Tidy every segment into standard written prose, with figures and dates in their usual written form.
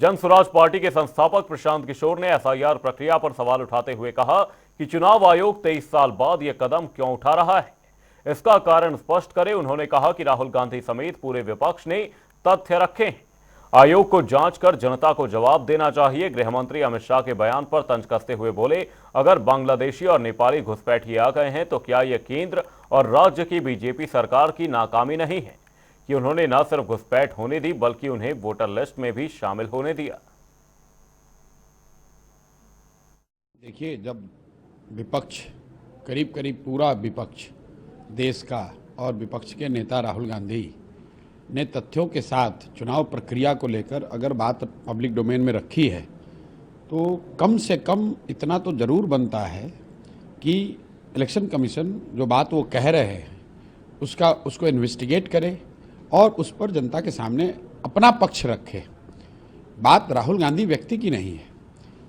जन स्वराज पार्टी के संस्थापक प्रशांत किशोर ने एसआईआर प्रक्रिया पर सवाल उठाते हुए कहा कि चुनाव आयोग 23 साल बाद यह कदम क्यों उठा रहा है, इसका कारण स्पष्ट करे। उन्होंने कहा कि राहुल गांधी समेत पूरे विपक्ष ने तथ्य रखे हैं, आयोग को जांच कर जनता को जवाब देना चाहिए। गृह मंत्री अमित शाह के बयान पर तंज कसते हुए बोले, अगर बांग्लादेशी और नेपाली घुसपैठिए आ गए हैं तो क्या यह केंद्र और राज्य की बीजेपी सरकार की नाकामी नहीं है कि उन्होंने न सिर्फ घुसपैठ होने दी बल्कि उन्हें वोटर लिस्ट में भी शामिल होने दिया। देखिए, जब विपक्ष करीब करीब पूरा विपक्ष देश का और विपक्ष के नेता राहुल गांधी ने तथ्यों के साथ चुनाव प्रक्रिया को लेकर अगर बात पब्लिक डोमेन में रखी है तो कम से कम इतना तो ज़रूर बनता है कि इलेक्शन कमीशन जो बात वो कह रहे हैं उसको इन्वेस्टिगेट करे और उस पर जनता के सामने अपना पक्ष रखे। बात राहुल गांधी व्यक्ति की नहीं है,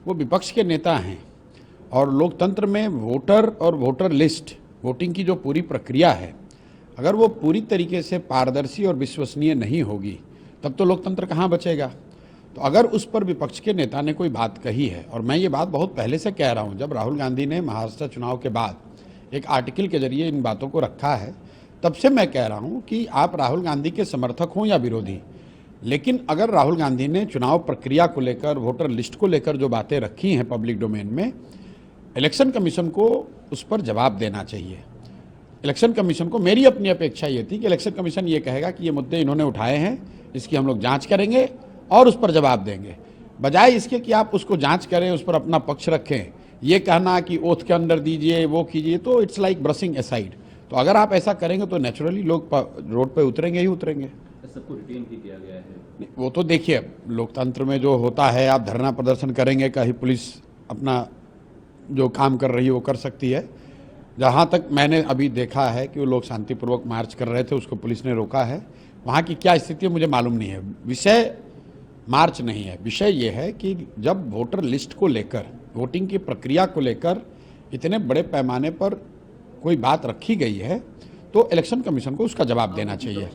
वो विपक्ष के नेता हैं और लोकतंत्र में वोटर और वोटर लिस्ट वोटिंग की जो पूरी प्रक्रिया है, अगर वो पूरी तरीके से पारदर्शी और विश्वसनीय नहीं होगी तब तो लोकतंत्र कहाँ बचेगा। तो अगर उस पर विपक्ष के नेता ने कोई बात कही है, और मैं ये बात बहुत पहले से कह रहा हूँ, जब राहुल गांधी ने महाराष्ट्र चुनाव के बाद एक आर्टिकल के जरिए इन बातों को रखा है, तब से मैं कह रहा हूँ कि आप राहुल गांधी के समर्थक हों या विरोधी, लेकिन अगर राहुल गांधी ने चुनाव प्रक्रिया को लेकर वोटर लिस्ट को लेकर जो बातें रखी हैं पब्लिक डोमेन में, इलेक्शन कमीशन को उस पर जवाब देना चाहिए। इलेक्शन कमीशन को मेरी अपनी अपेक्षा ये थी कि इलेक्शन कमीशन ये कहेगा कि ये मुद्दे इन्होंने उठाए हैं, इसकी हम लोग जांच करेंगे और उस पर जवाब देंगे, बजाय इसके कि आप उसको जांच करें, उस पर अपना पक्ष रखें। ये कहना कि ओथ के अंदर दीजिए, वो कीजिए, तो इट्स लाइक ब्रशिंग असाइड। तो अगर आप ऐसा करेंगे तो नेचुरली लोग रोड पे उतरेंगे ही उतरेंगे। सबको रिटेन भी किया गया है। वो तो देखिए, लोकतंत्र में जो होता है, आप धरना प्रदर्शन करेंगे, कहीं पुलिस अपना जो काम कर रही है वो कर सकती है। जहाँ तक मैंने अभी देखा है कि वो लोग शांतिपूर्वक मार्च कर रहे थे, उसको पुलिस ने रोका है। वहाँ की क्या स्थिति है मुझे मालूम नहीं है। विषय मार्च नहीं है, विषय ये है कि जब वोटर लिस्ट को लेकर, वोटिंग की प्रक्रिया को लेकर इतने बड़े पैमाने पर कोई बात रखी गई है तो इलेक्शन कमीशन को उसका जवाब देना चाहिए।